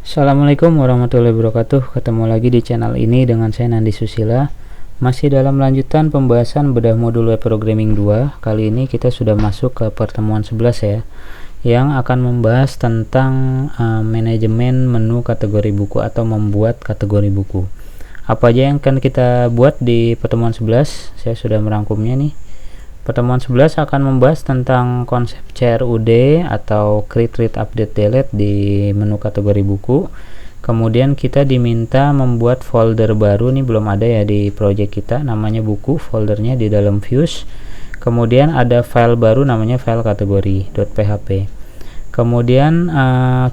Assalamualaikum warahmatullahi wabarakatuh. Ketemu lagi di channel ini dengan saya Nandi Susila. Masih dalam lanjutan pembahasan bedah modul web programming 2. Kali ini kita sudah masuk ke pertemuan 11 ya, yang akan membahas tentang manajemen menu kategori buku atau membuat kategori buku. Apa aja yang akan kita buat di pertemuan 11? Saya sudah merangkumnya nih. Pertemuan 11 akan membahas tentang konsep CRUD atau Create, Read, Update, Delete di menu kategori buku. Kemudian kita diminta membuat folder baru, nih belum ada ya di project kita, namanya buku, foldernya di dalam Views. Kemudian ada file baru namanya file kategori .php. Kemudian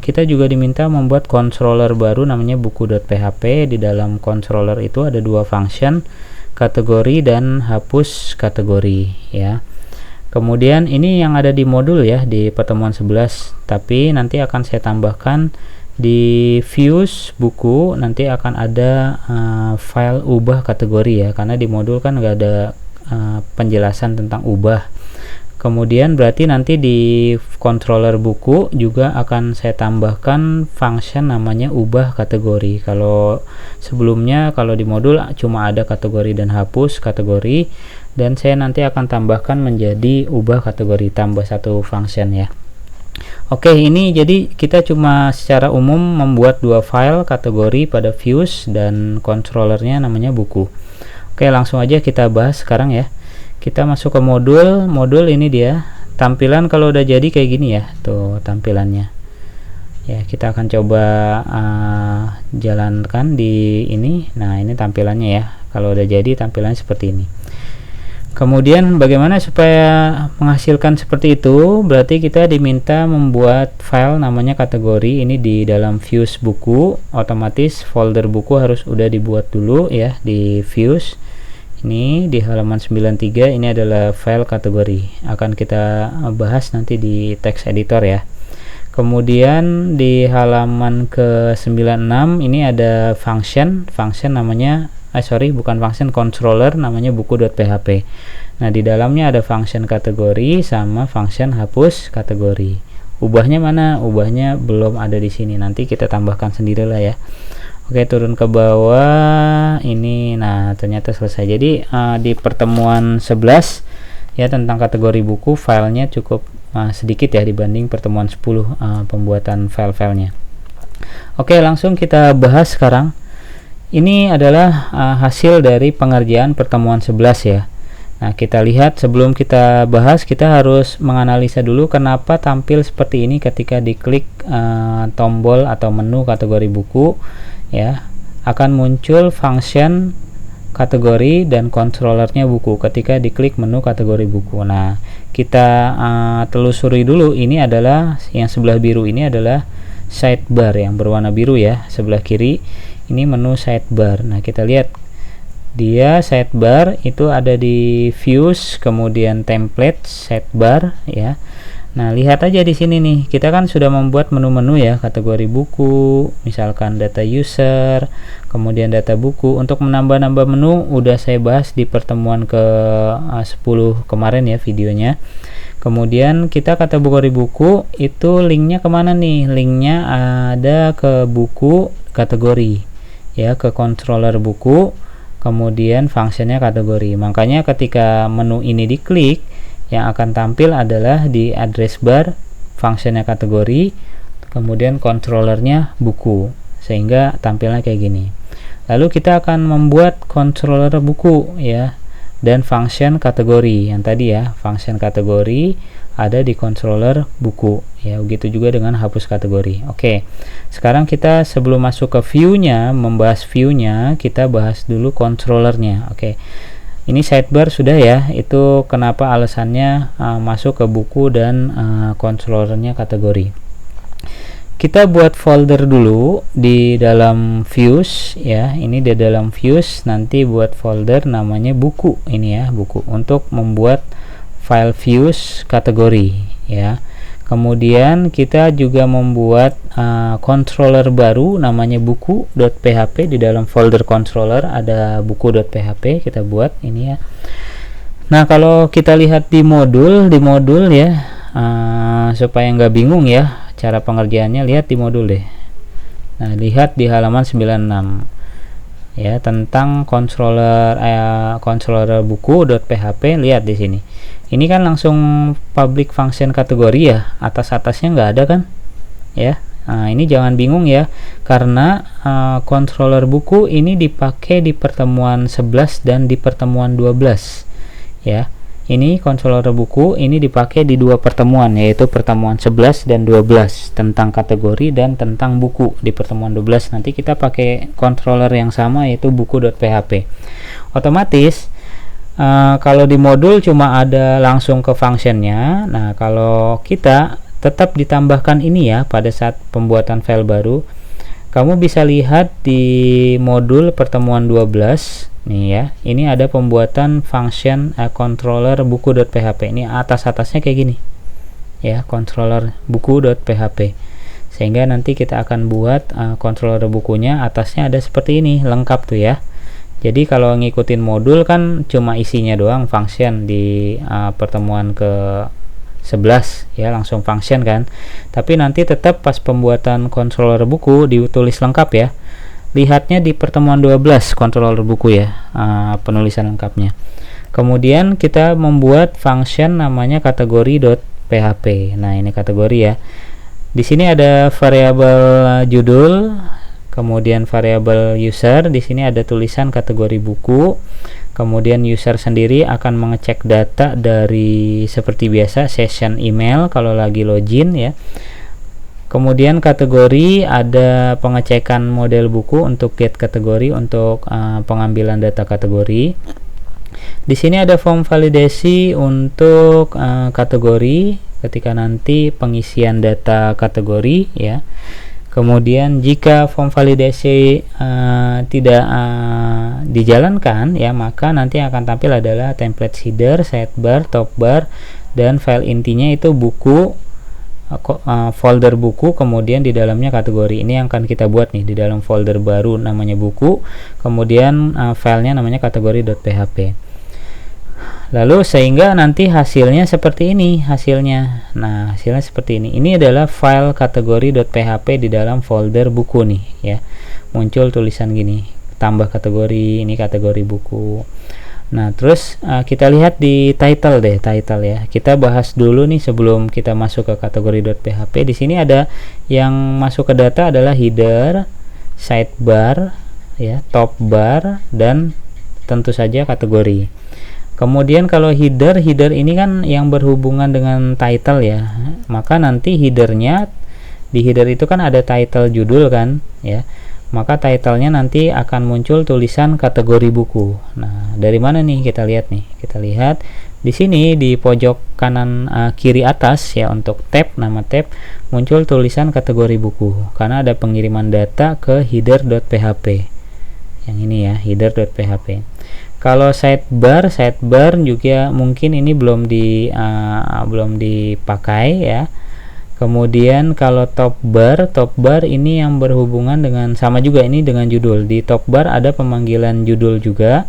kita juga diminta membuat controller baru namanya buku.php. Di dalam controller itu ada dua function, kategori dan hapus kategori ya. Kemudian ini yang ada di modul ya di pertemuan 11, tapi nanti akan saya tambahkan di views buku, nanti akan ada file ubah kategori ya, karena di modul kan nggak ada penjelasan tentang ubah. Kemudian berarti nanti di controller buku juga akan saya tambahkan function namanya ubah kategori. Kalau sebelumnya kalau di modul cuma ada kategori dan hapus kategori, dan saya nanti akan tambahkan menjadi ubah kategori, tambah satu function ya. Oke, ini jadi kita cuma secara umum membuat dua file kategori pada views dan controllernya namanya buku. Oke, langsung aja kita bahas sekarang ya. Kita masuk ke modul ini dia tampilan. Kalau udah jadi kayak gini ya, tuh tampilannya ya. Kita akan coba jalankan di ini. Nah, ini tampilannya ya. Kalau udah jadi tampilannya seperti ini. Kemudian bagaimana supaya menghasilkan seperti itu? Berarti kita diminta membuat file namanya kategori. Ini di dalam views buku, otomatis folder buku harus udah dibuat dulu ya di views. Ini di halaman 93, ini adalah file kategori, akan kita bahas nanti di text editor ya. Kemudian di halaman ke 96 ini ada function namanya bukan function, controller namanya buku.php. Nah, di dalamnya ada function kategori sama function hapus kategori. Ubahnya mana? Ubahnya belum ada di sini, nanti kita tambahkan sendirilah ya. Oke, turun ke bawah ini. Nah, ternyata selesai. Jadi di pertemuan 11 ya tentang kategori buku, filenya cukup sedikit ya dibanding pertemuan 10 pembuatan file-filenya. Oke, langsung kita bahas sekarang. Ini adalah hasil dari pengerjaan pertemuan 11 ya. Nah, kita lihat sebelum kita bahas, kita harus menganalisa dulu kenapa tampil seperti ini ketika diklik tombol atau menu kategori buku ya, akan muncul function kategori dan controllernya buku ketika diklik menu kategori buku. Nah, kita telusuri dulu. Ini adalah yang sebelah biru, ini adalah sidebar yang berwarna biru ya, sebelah kiri ini menu sidebar. Nah, kita lihat dia sidebar itu ada di views, kemudian template sidebar ya. Nah, lihat aja di sini nih, kita kan sudah membuat menu-menu ya, kategori buku, misalkan data user, kemudian data buku. Untuk menambah-nambah menu udah saya bahas di pertemuan ke 10 kemarin ya videonya. Kemudian kita kategori buku itu linknya kemana nih? Linknya ada ke buku kategori ya, ke controller buku, kemudian fungsinya kategori. Makanya ketika menu ini diklik, yang akan tampil adalah di address bar fungsinya kategori, kemudian controllernya buku, sehingga tampilnya kayak gini. Lalu kita akan membuat controller buku ya, dan function kategori yang tadi ya, function kategori ada di controller buku ya. Begitu juga dengan hapus kategori. Oke, sekarang kita sebelum masuk ke view-nya, membahas view-nya, kita bahas dulu controllernya. Oke, ini sidebar sudah ya, itu kenapa alasannya masuk ke buku dan controllernya kategori. Kita buat folder dulu di dalam views ya. Ini di dalam views, nanti buat folder namanya buku ini ya, buku, untuk membuat file views kategori ya. Kemudian kita juga membuat controller baru namanya buku.php. Di dalam folder controller ada buku.php, kita buat ini ya. Nah, kalau kita lihat di modul ya, supaya nggak bingung ya cara pengerjaannya, lihat di modul deh. Nah, lihat di halaman 96 ya, tentang controller buku.php. Lihat di sini. Ini kan langsung public function kategori ya, atasnya nggak ada kan ya. Nah, ini jangan bingung ya, karena controller buku ini dipakai di pertemuan 11 dan di pertemuan 12 ya. Ini controller buku ini dipakai di dua pertemuan, yaitu pertemuan 11 dan 12 tentang kategori dan tentang buku. Di pertemuan 12 nanti kita pakai controller yang sama, yaitu buku.php. Otomatis kalau di modul cuma ada langsung ke functionnya. Nah, kalau kita tetap ditambahkan ini ya pada saat pembuatan file baru. Kamu bisa lihat di modul pertemuan 12 nih ya, ini ada pembuatan function controller buku.php. Ini atasnya kayak gini ya, controller buku.php, sehingga nanti kita akan buat controller bukunya, atasnya ada seperti ini, lengkap tuh ya. Jadi kalau ngikutin modul kan cuma isinya doang function di pertemuan ke 11 ya, langsung function kan, tapi nanti tetap pas pembuatan controller buku ditulis lengkap ya. Lihatnya di pertemuan 12 controller buku ya, penulisan lengkapnya. Kemudian kita membuat function namanya kategori.php. Nah, ini kategori ya. Di sini ada variabel judul, kemudian variabel user. Di sini ada tulisan kategori buku. Kemudian user sendiri akan mengecek data dari seperti biasa session email kalau lagi login ya. Kemudian kategori ada pengecekan model buku untuk get kategori, untuk pengambilan data kategori. Di sini ada form validasi untuk kategori ketika nanti pengisian data kategori ya. Kemudian jika form validasi tidak dijalankan ya, maka nanti akan tampil adalah template header, sidebar, topbar, dan file intinya itu buku, folder buku, kemudian di dalamnya kategori. Ini yang akan kita buat nih di dalam folder baru namanya buku, kemudian filenya namanya kategori.php. Lalu sehingga nanti hasilnya seperti ini hasilnya. Nah, hasilnya seperti ini. Ini adalah file kategori.php di dalam folder buku nih ya. Muncul tulisan gini, tambah kategori, ini kategori buku. Nah, terus kita lihat di title deh, title ya. Kita bahas dulu nih sebelum kita masuk ke kategori.php. Di sini ada yang masuk ke data adalah header, sidebar, ya, top bar, dan tentu saja kategori. Kemudian kalau header ini kan yang berhubungan dengan title ya. Maka nanti headernya, di header itu kan ada title judul kan, ya. Maka titlenya nanti akan muncul tulisan kategori buku. Nah, dari mana nih kita lihat nih? Kita lihat di sini di pojok kanan kiri atas ya, untuk tab, nama tab, muncul tulisan kategori buku karena ada pengiriman data ke header.php. Yang ini ya, header.php. Kalau sidebar juga mungkin ini belum dipakai ya. Kemudian kalau top bar ini yang berhubungan dengan, sama juga ini dengan judul. Di top bar ada pemanggilan judul juga,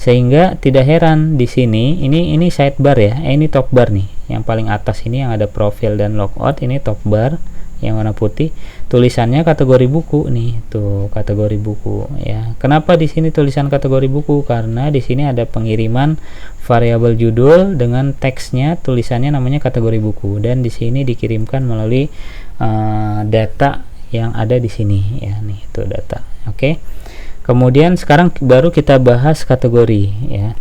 sehingga tidak heran di sini ini sidebar ya. Ini top bar nih, yang paling atas ini yang ada profil dan logout, ini top bar yang warna putih. Tulisannya kategori buku nih, tuh kategori buku ya. Kenapa di sini tulisan kategori buku? Karena di sini ada pengiriman variabel judul dengan teksnya, tulisannya namanya kategori buku, dan di sini dikirimkan melalui data yang ada di sini ya, nih itu data. Oke. Kemudian sekarang baru kita bahas kategori ya.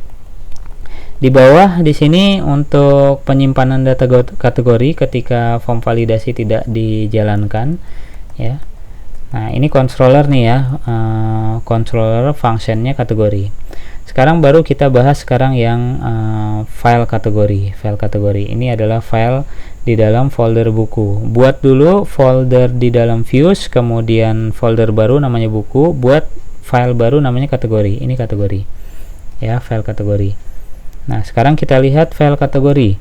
Di bawah di sini untuk penyimpanan data kategori ketika form validasi tidak dijalankan ya. Nah, ini controller nih ya, controller functionnya kategori. Sekarang baru kita bahas sekarang yang file kategori. File kategori ini adalah file di dalam folder buku. Buat dulu folder di dalam views, kemudian folder baru namanya buku, buat file baru namanya kategori. Ini kategori ya, file kategori. Nah, sekarang kita lihat file kategori.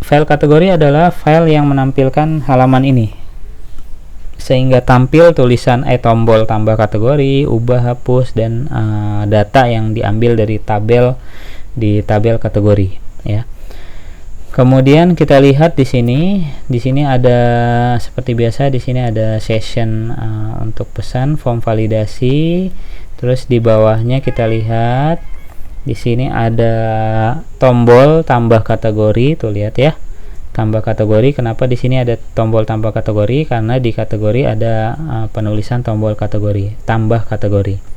File kategori adalah file yang menampilkan halaman ini, sehingga tampil tulisan tombol tambah kategori, ubah, hapus, dan data yang diambil dari tabel di tabel kategori ya. Kemudian kita lihat di sini ada seperti biasa, di sini ada session untuk pesan form validasi. Terus di bawahnya kita lihat di sini ada tombol tambah kategori, tuh lihat ya, tambah kategori. Kenapa di sini ada tombol tambah kategori? Karena di kategori ada penulisan tombol kategori, tambah kategori.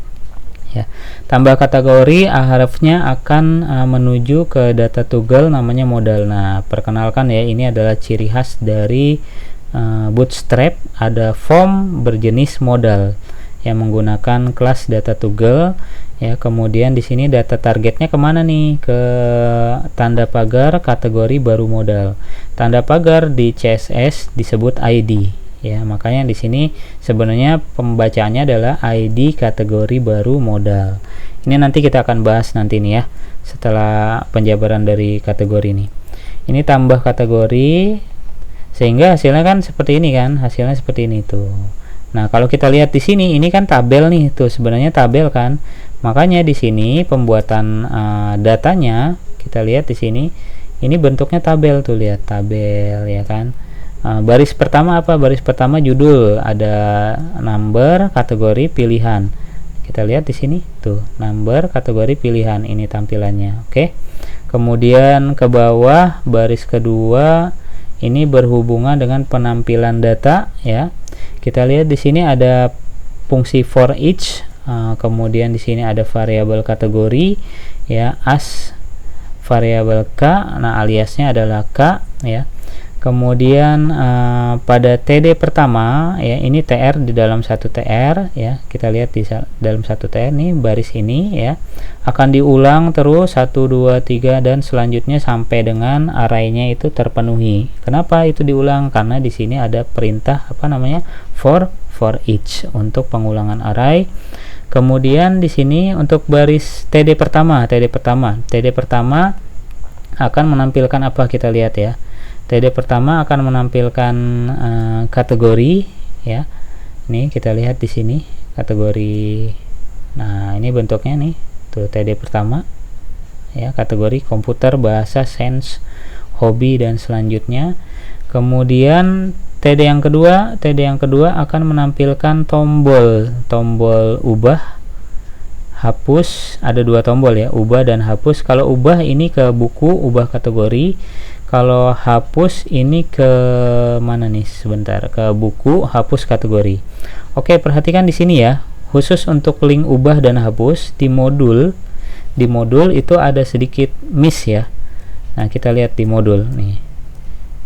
Ya, tambah kategori harusnya akan menuju ke data tugel namanya modal. Nah, perkenalkan ya, ini adalah ciri khas dari Bootstrap, ada form berjenis modal yang menggunakan kelas data tugel. Ya, kemudian di sini data targetnya kemana nih? Ke tanda pagar kategori baru modal. Tanda pagar di CSS disebut ID. Ya, makanya di sini sebenarnya pembacaannya adalah ID kategori baru modal. Ini nanti kita akan bahas nanti nih ya, setelah penjabaran dari kategori ini. Ini tambah kategori, sehingga hasilnya kan seperti ini kan, hasilnya seperti ini tuh. Nah, kalau kita lihat di sini, ini kan tabel nih tuh, sebenarnya tabel kan. Makanya di sini pembuatan datanya, kita lihat di sini, ini bentuknya tabel tuh, lihat tabel ya kan. Baris pertama apa? Baris pertama judul, ada number, kategori, pilihan. Kita lihat di sini tuh, number, kategori, pilihan, ini tampilannya. Oke. Kemudian ke bawah baris kedua ini berhubungan dengan penampilan data ya. Kita lihat di sini ada fungsi for each, kemudian di sini ada variabel kategori ya, as variabel k, nah aliasnya adalah k ya. Kemudian pada TD pertama ya, ini TR di dalam satu TR ya, kita lihat di dalam satu TR nih, baris ini ya akan diulang terus 1 2 3 dan selanjutnya sampai dengan arraynya itu terpenuhi. Kenapa itu diulang? Karena di sini ada perintah apa namanya, for each untuk pengulangan array. Kemudian di sini untuk baris TD pertama akan menampilkan apa, kita lihat ya. TD pertama akan menampilkan kategori ya. Ini kita lihat di sini kategori. Nah, ini bentuknya nih. Tuh TD pertama ya, kategori komputer, bahasa, sains, hobi dan selanjutnya. Kemudian TD yang kedua akan menampilkan tombol ubah, hapus. Ada dua tombol ya, ubah dan hapus. Kalau ubah ini ke buku, ubah kategori. Kalau hapus ini ke mana nih? Sebentar, ke buku, hapus kategori. Oke, perhatikan di sini ya. Khusus untuk link ubah dan hapus di modul itu ada sedikit miss ya. Nah, kita lihat di modul nih.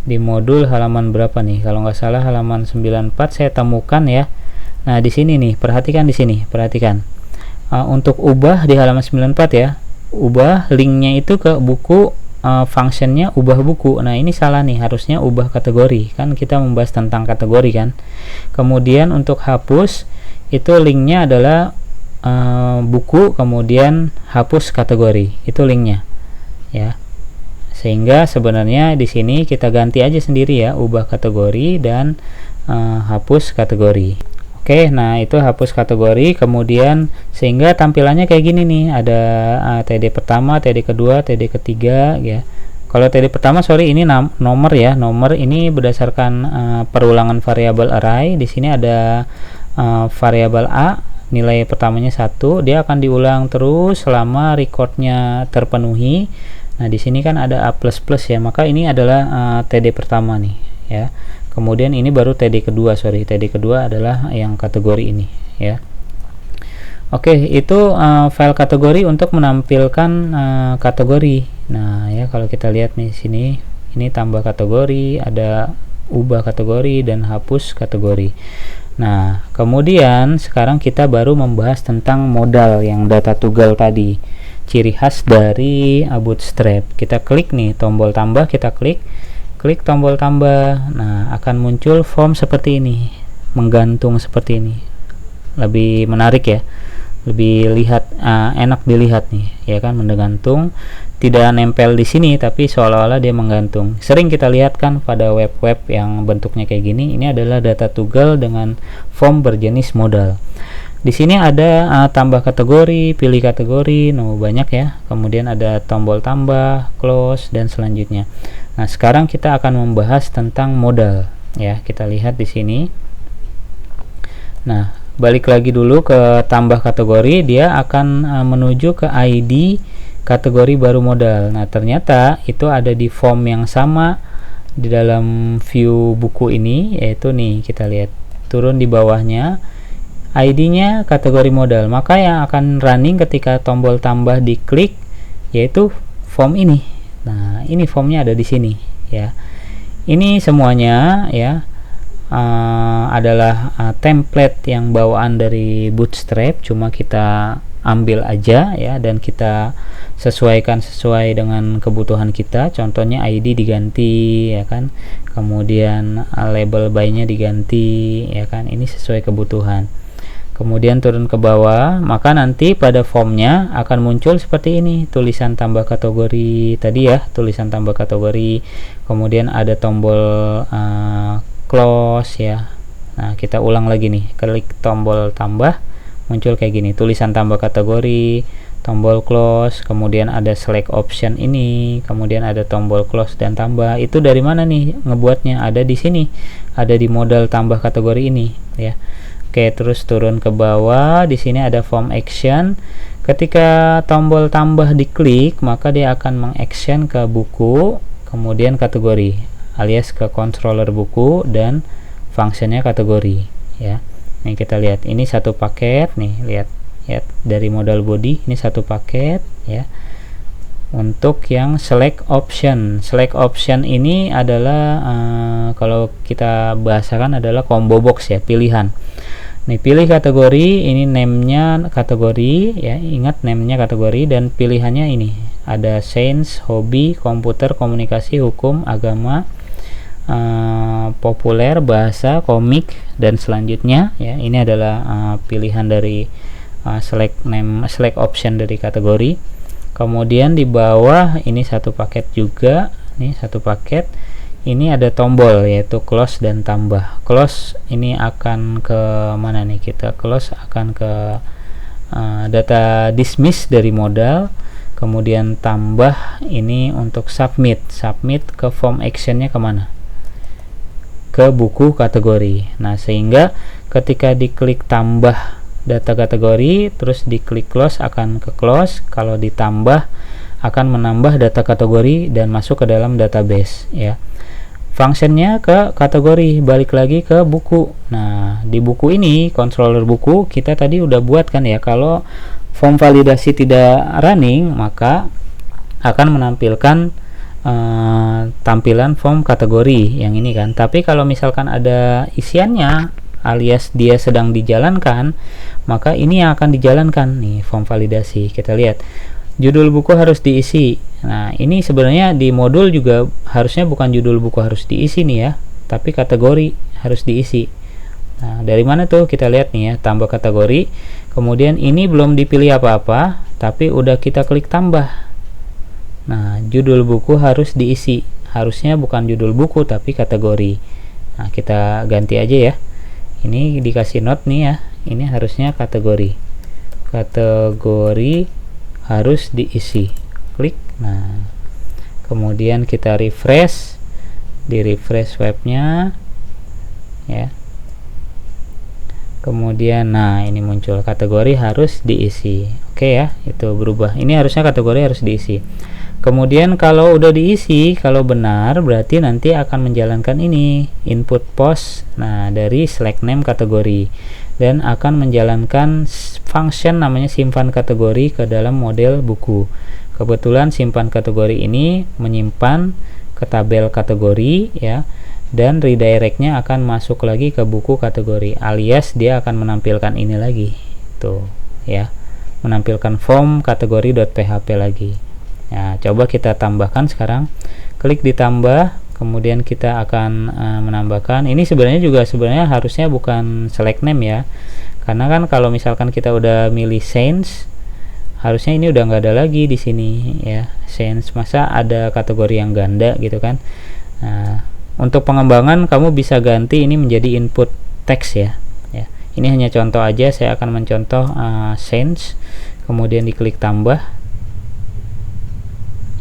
Di modul halaman berapa nih? Kalau nggak salah halaman 94 saya temukan ya. Nah, di sini nih, perhatikan di sini, perhatikan. Untuk ubah di halaman 94 ya. Ubah linknya itu ke buku, functionnya ubah buku. Nah, ini salah nih, harusnya ubah kategori, kan kita membahas tentang kategori kan. Kemudian untuk hapus itu linknya adalah buku, kemudian hapus kategori, itu linknya ya. Sehingga sebenarnya di sini kita ganti aja sendiri ya, ubah kategori dan hapus kategori. Oke, nah itu hapus kategori. Kemudian sehingga tampilannya kayak gini nih, ada TD pertama, TD kedua, TD ketiga ya. Kalau TD pertama, sorry, ini nomor ya, nomor ini berdasarkan perulangan variabel array. Di sini ada variabel a, nilai pertamanya 1, dia akan diulang terus selama recordnya terpenuhi. Nah, di sini kan ada a++ ya, maka ini adalah TD pertama nih ya. Kemudian ini baru TD kedua, sorry, TD kedua adalah yang kategori ini ya. Oke, itu file kategori untuk menampilkan kategori. Nah ya, kalau kita lihat nih sini, ini tambah kategori, ada ubah kategori dan hapus kategori. Nah, kemudian sekarang kita baru membahas tentang modal yang data tugel tadi, ciri khas dari Bootstrap. Kita klik nih tombol tambah, kita klik tombol tambah. Nah, akan muncul form seperti ini, menggantung seperti ini. Lebih menarik ya, lebih enak dilihat nih ya kan, menggantung, tidak nempel di sini tapi seolah-olah dia menggantung. Sering kita lihat kan pada web-web yang bentuknya kayak gini. Ini adalah data tugel dengan form berjenis modal. Di sini ada tambah kategori, pilih kategori, banyak ya. Kemudian ada tombol tambah, close dan selanjutnya. Nah, sekarang kita akan membahas tentang modal ya. Kita lihat di sini. Nah, balik lagi dulu ke tambah kategori, dia akan menuju ke ID kategori baru modal. Nah, ternyata itu ada di form yang sama di dalam view buku ini, yaitu nih kita lihat turun di bawahnya ID-nya kategori modal, maka yang akan running ketika tombol tambah diklik yaitu form ini. Nah, ini formnya ada di sini ya. Ini semuanya ya adalah template yang bawaan dari Bootstrap, cuma kita ambil aja ya, dan kita sesuaikan sesuai dengan kebutuhan kita. Contohnya ID diganti ya kan, kemudian label by-nya diganti ya kan, ini sesuai kebutuhan. Kemudian turun ke bawah, maka nanti pada formnya akan muncul seperti ini, tulisan tambah kategori tadi ya, tulisan tambah kategori, kemudian ada tombol close ya. Nah, kita ulang lagi nih, klik tombol tambah, muncul kayak gini, tulisan tambah kategori, tombol close, kemudian ada select option ini, kemudian ada tombol close dan tambah. Itu dari mana nih ngebuatnya? Ada di sini, ada di modal tambah kategori ini ya. Oke, terus turun ke bawah, di sini ada form action. Ketika tombol tambah diklik, maka dia akan mengaction ke buku, kemudian kategori, alias ke controller buku dan fungsinya kategori ya. Nih kita lihat, ini satu paket nih, lihat dari modal body ini satu paket ya. Untuk yang select option ini adalah kalau kita bahasakan adalah combo box ya, pilihan. Nih, pilih kategori, ini name-nya kategori ya, ingat name-nya kategori, dan pilihannya ini ada sains, hobi, komputer, komunikasi, hukum, agama, populer, bahasa, komik, dan selanjutnya ya. Ini adalah pilihan dari select option dari kategori. Kemudian di bawah ini satu paket juga, nih satu paket. Ini ada tombol yaitu close dan tambah. Close ini akan ke mana nih? Kita close akan ke data dismiss dari modal. Kemudian tambah ini untuk submit ke form actionnya kemana? Ke buku kategori. Nah, sehingga ketika diklik tambah data kategori, terus diklik close akan ke close. Kalau ditambah akan menambah data kategori dan masuk ke dalam database ya. Fungsinya ke kategori, balik lagi ke buku. Nah, di buku ini, controller buku, kita tadi udah buat kan ya, kalau form validasi tidak running, maka akan menampilkan tampilan form kategori yang ini kan. Tapi kalau misalkan ada isiannya, alias dia sedang dijalankan, maka ini yang akan dijalankan nih, form validasi. Kita lihat, judul buku harus diisi. Nah, ini sebenarnya di modul juga harusnya bukan judul buku harus diisi nih ya, tapi kategori harus diisi. Nah, dari mana tuh? Kita lihat nih ya, tambah kategori. Kemudian ini belum dipilih apa-apa, tapi udah kita klik tambah. Nah, judul buku harus diisi. Harusnya bukan judul buku tapi kategori. Nah, kita ganti aja ya. Ini dikasih note nih ya. Ini harusnya kategori. Kategori harus diisi. Klik. Nah, kemudian kita refresh, di refresh webnya ya. Kemudian nah, ini muncul kategori harus diisi. Oke ya, itu berubah. Ini harusnya kategori harus diisi. Kemudian kalau udah diisi, kalau benar berarti nanti akan menjalankan ini, input post nah dari select name kategori, dan akan menjalankan function namanya simpan kategori ke dalam model buku. Kebetulan simpan kategori ini menyimpan ke tabel kategori ya, dan redirectnya akan masuk lagi ke buku kategori, alias dia akan menampilkan ini lagi tuh ya, menampilkan form kategori.php lagi. Nah, coba kita tambahkan sekarang, klik ditambah, kemudian kita akan menambahkan ini. Sebenarnya harusnya bukan select name ya, karena kan kalau misalkan kita udah milih sains, harusnya ini udah nggak ada lagi di sini ya, sains, masa ada kategori yang ganda gitu kan. Nah, untuk pengembangan kamu bisa ganti ini menjadi input text ya. Ini hanya contoh aja, saya akan mencontoh sains, kemudian diklik tambah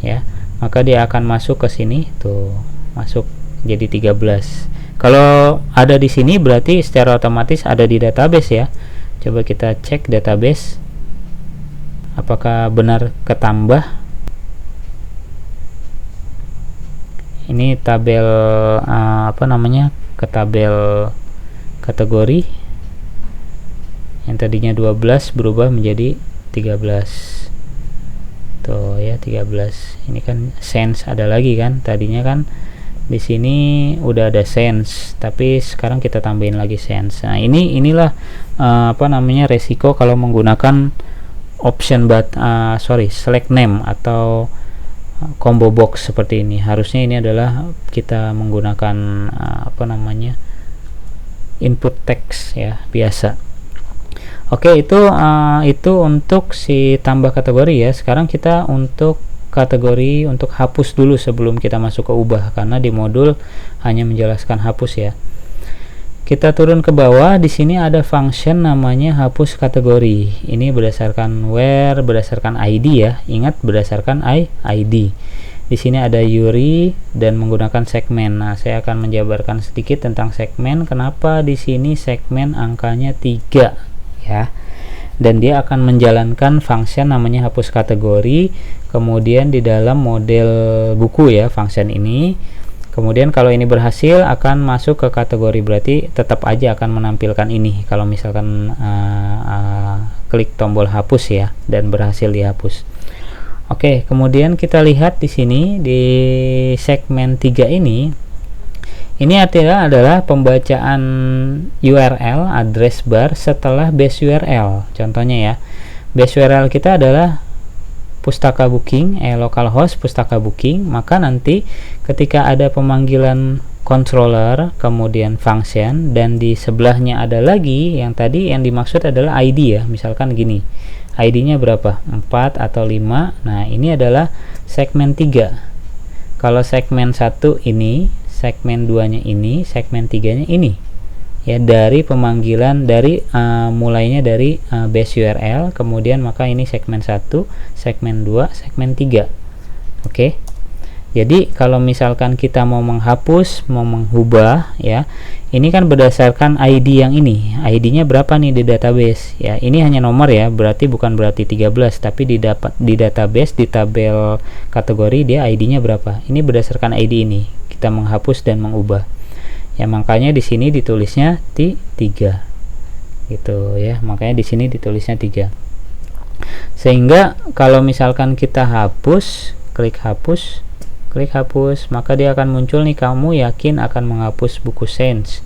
ya, maka dia akan masuk ke sini tuh, masuk jadi 13. Kalau ada di sini berarti secara otomatis ada di database ya. Coba kita cek database apakah benar ketambah. Ini tabel ke tabel kategori yang tadinya 12 berubah menjadi 13 tuh ya, 13. Ini kan sense ada lagi kan, tadinya kan di sini udah ada sense tapi sekarang kita tambahin lagi sense. Nah inilah resiko kalau menggunakan option select name atau combo box seperti ini. Harusnya ini adalah kita menggunakan input text ya, biasa. Oke, itu untuk si tambah kategori ya. Sekarang kita untuk kategori untuk hapus dulu sebelum kita masuk ke ubah, karena di modul hanya menjelaskan hapus ya. Kita turun ke bawah, di sini ada function namanya hapus kategori. Ini berdasarkan where, berdasarkan ID ya. Ingat berdasarkan ID. Di sini ada URI dan menggunakan segmen. Nah, saya akan menjabarkan sedikit tentang segmen. Kenapa di sini segmen angkanya 3 ya. Dan dia akan menjalankan function namanya hapus kategori, kemudian di dalam model buku ya function ini. Kemudian kalau ini berhasil akan masuk ke kategori, berarti tetap aja akan menampilkan ini kalau misalkan klik tombol hapus ya dan berhasil dihapus. Oke, kemudian kita lihat di sini di segmen 3 ini artinya adalah pembacaan URL address bar setelah base URL. Contohnya ya, base URL kita adalah pustaka booking, localhost pustaka booking, maka nanti ketika ada pemanggilan controller kemudian function dan di sebelahnya ada lagi yang tadi yang dimaksud adalah ID ya, misalkan gini, ID-nya berapa? 4 atau 5. Nah, ini adalah segmen 3. Kalau segmen 1 ini, segmen 2-nya ini, segmen 3-nya ini. Ya, dari pemanggilan dari mulainya dari base URL, kemudian maka ini segmen 1, segmen 2, segmen 3. Oke. Jadi kalau misalkan kita mau menghapus, mau mengubah ya, ini kan berdasarkan ID yang ini. ID-nya berapa nih di database? Ya, ini hanya nomor ya, berarti bukan berarti 13, tapi di database di tabel kategori dia ID-nya berapa? Ini berdasarkan ID ini. Kita menghapus dan mengubah. Ya, makanya di sini ditulisnya 3. Gitu ya. Makanya di sini ditulisnya 3. Sehingga kalau misalkan kita hapus, klik hapus, maka dia akan muncul nih, kamu yakin akan menghapus buku Sense.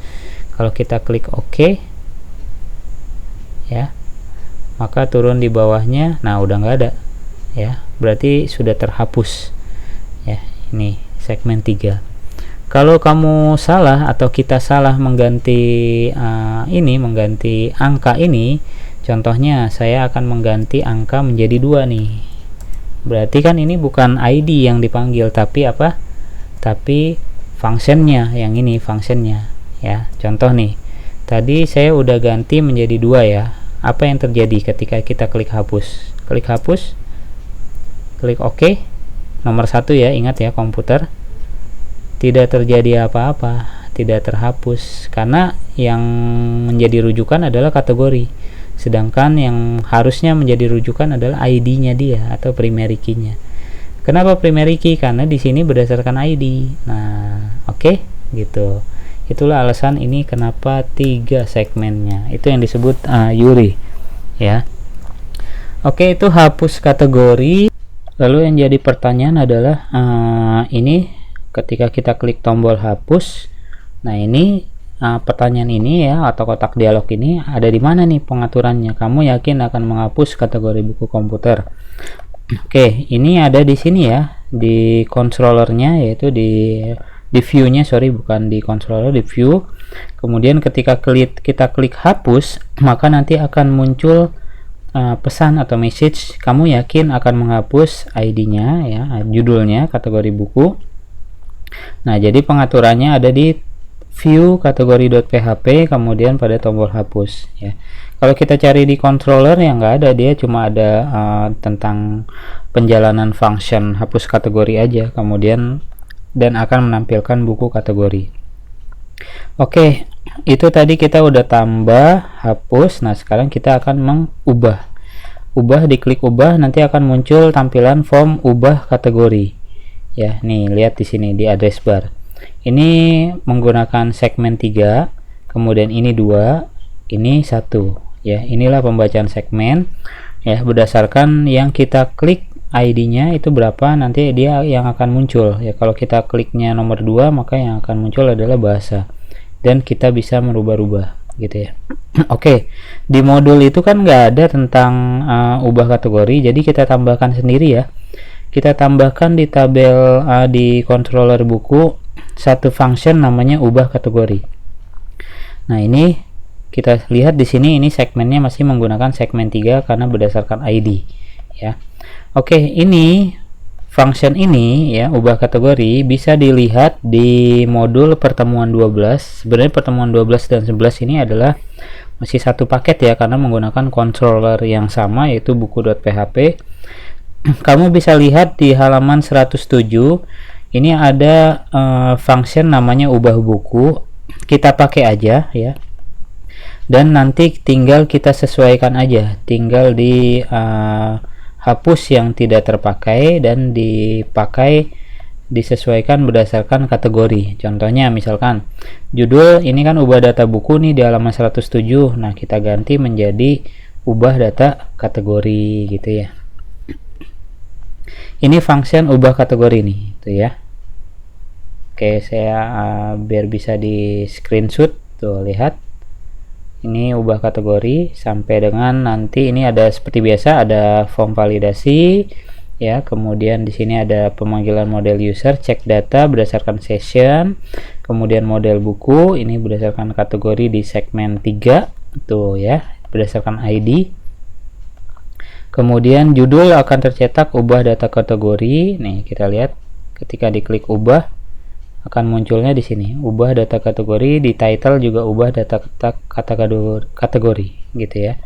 Kalau kita klik OK ya, maka turun di bawahnya, nah udah nggak ada ya, berarti sudah terhapus ya. Ini segmen 3. Kalau kamu salah atau kita salah mengganti mengganti angka ini, contohnya saya akan mengganti angka menjadi 2 nih. Berarti kan ini bukan ID yang dipanggil, tapi apa? Tapi functionnya, yang ini functionnya ya. Contoh nih, tadi saya udah ganti menjadi 2 ya. Apa yang terjadi ketika kita klik hapus? Klik hapus, klik OK, nomor 1 ya, ingat ya komputer. Tidak terjadi apa-apa, tidak terhapus, karena yang menjadi rujukan adalah kategori. Sedangkan yang harusnya menjadi rujukan adalah ID-nya dia atau primary key-nya. Kenapa primary key? Karena di sini berdasarkan ID. Nah, oke, gitu. Itulah alasan ini kenapa 3 segmennya. Itu yang disebut URI, ya. Oke, itu hapus kategori. Lalu yang jadi pertanyaan adalah ini ketika kita klik tombol hapus. Nah, ini pertanyaan ini ya, atau kotak dialog ini ada di mana nih pengaturannya? Kamu yakin akan menghapus kategori buku komputer? Oke, ini ada di sini ya, di controllernya, yaitu di view-nya, sorry, bukan di controller, di view. Kemudian ketika kita klik hapus, maka nanti akan muncul pesan atau message, kamu yakin akan menghapus ID-nya ya, judulnya, kategori buku. Nah, jadi pengaturannya ada di view kategori.php, kemudian pada tombol hapus ya. Kalau kita cari di controller yang nggak ada, dia cuma ada tentang penjalanan function hapus kategori aja, kemudian dan akan menampilkan buku kategori. Oke, itu tadi kita udah tambah, hapus. Nah, sekarang kita akan mengubah. Diklik ubah, nanti akan muncul tampilan form ubah kategori. Ya, nih lihat di sini di address bar. Ini menggunakan segmen 3, kemudian ini 2, ini 1. Ya, inilah pembacaan segmen. Ya, berdasarkan yang kita klik ID-nya itu berapa, nanti dia yang akan muncul. Ya, kalau kita kliknya nomor 2, maka yang akan muncul adalah bahasa. Dan kita bisa merubah-rubah gitu ya. Oke, di modul itu kan nggak ada tentang ubah kategori, jadi kita tambahkan sendiri ya. Kita tambahkan di tabel di controller buku satu function namanya ubah kategori. Nah, ini kita lihat di sini, ini segmennya masih menggunakan segmen 3 karena berdasarkan ID ya. Oke, ini function ini ya, ubah kategori, bisa dilihat di modul pertemuan 12. Sebenarnya pertemuan 12 dan 11 ini adalah masih satu paket ya, karena menggunakan controller yang sama, yaitu buku.php. Kamu bisa lihat di halaman 107 ini ada function namanya ubah buku. Kita pakai aja ya, dan nanti tinggal kita sesuaikan aja, tinggal di hapus yang tidak terpakai dan disesuaikan berdasarkan kategori. Contohnya misalkan judul ini kan ubah data buku nih di halaman 107. Nah, kita ganti menjadi ubah data kategori gitu ya. Ini function ubah kategori nih tuh ya. Oke, saya biar bisa di screenshot tuh, lihat. Ini ubah kategori sampai dengan nanti ini ada seperti biasa, ada form validasi ya, kemudian di sini ada pemanggilan model user, cek data berdasarkan session, kemudian model buku ini berdasarkan kategori di segmen 3 tuh ya, berdasarkan ID. Kemudian judul akan tercetak ubah data kategori. Nih, kita lihat ketika diklik ubah akan munculnya di sini ubah data kategori, di title juga ubah data kategori gitu ya.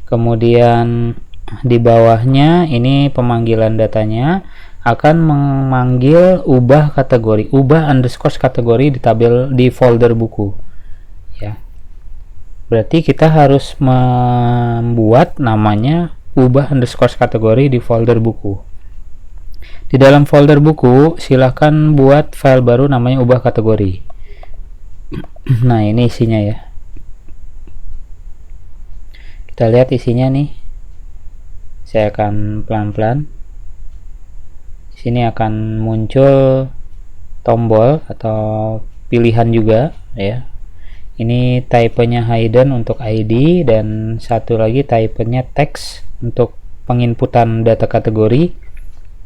Kemudian di bawahnya ini pemanggilan datanya akan memanggil ubah kategori, ubah underscore kategori di tabel di folder buku ya. Berarti kita harus membuat namanya ubah underscore kategori di folder buku. Di dalam folder buku silahkan buat file baru namanya ubah kategori. Nah, ini isinya ya. Kita lihat isinya nih. Saya akan pelan-pelan. Di sini akan muncul tombol atau pilihan juga ya. Ini type-nya hidden untuk ID, dan satu lagi type-nya text untuk penginputan data kategori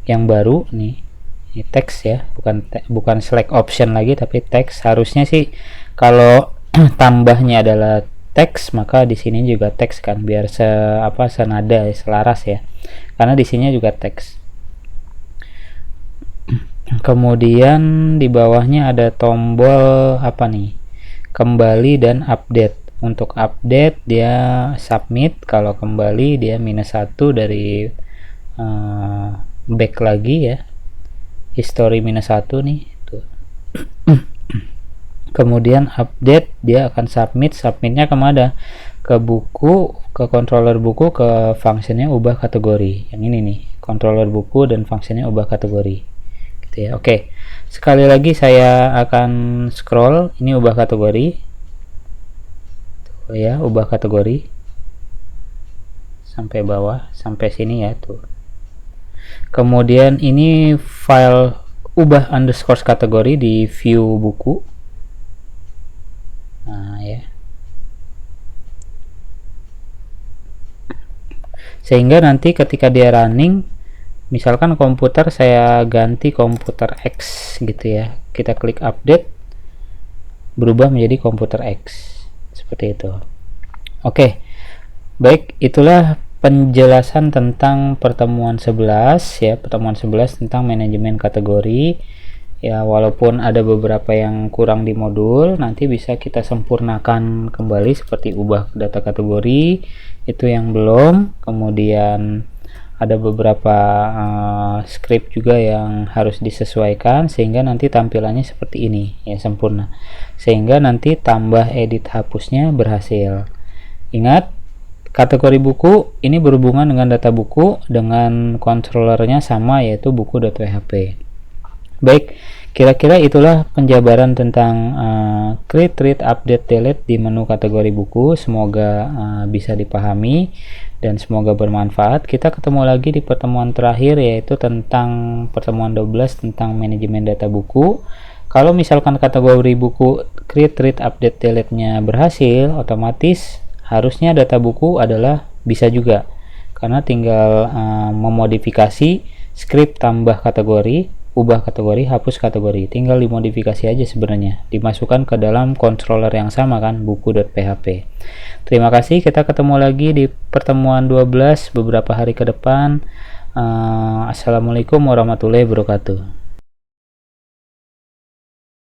yang baru nih. Ini teks ya, bukan select option lagi tapi teks. Harusnya sih kalau tambahnya adalah teks, maka di sini juga teks kan, biar senada selaras ya, karena di sini juga teks. Kemudian di bawahnya ada tombol apa nih, kembali dan update. Untuk update dia submit, kalau kembali dia -1 dari back lagi ya, history -1 nih tuh. Kemudian update dia akan submitnya kemana, ke buku, ke controller buku, ke functionnya ubah kategori. Yang ini nih, controller buku dan functionnya ubah kategori gitu ya. Oke, sekali lagi saya akan scroll, ini ubah kategori tuh ya, ubah kategori sampai bawah, sampai sini ya tuh. Kemudian ini file ubah underscore kategori di view buku. Nah ya, sehingga nanti ketika dia running, misalkan komputer saya ganti komputer X gitu ya, kita klik update, berubah menjadi komputer X seperti itu. Oke, baik, itulah penjelasan tentang pertemuan 11 ya, pertemuan 11 tentang manajemen kategori ya. Walaupun ada beberapa yang kurang di modul, nanti bisa kita sempurnakan kembali, seperti ubah data kategori itu yang belum. Kemudian ada beberapa script juga yang harus disesuaikan sehingga nanti tampilannya seperti ini ya, sempurna, sehingga nanti tambah edit hapusnya berhasil. Ingat, kategori buku ini berhubungan dengan data buku, dengan controllernya sama, yaitu buku.php. Baik, kira-kira itulah penjabaran tentang create, read, update, delete di menu kategori buku. Semoga bisa dipahami dan semoga bermanfaat. Kita ketemu lagi di pertemuan terakhir, yaitu tentang pertemuan 12 tentang manajemen data buku. Kalau misalkan kategori buku create, read, update, delete-nya berhasil, otomatis harusnya data buku adalah bisa juga, karena tinggal memodifikasi script tambah kategori, ubah kategori, hapus kategori, tinggal dimodifikasi aja sebenarnya, dimasukkan ke dalam controller yang sama kan, buku.php. Terima kasih, kita ketemu lagi di pertemuan 12 beberapa hari ke depan. Assalamualaikum warahmatullahi wabarakatuh.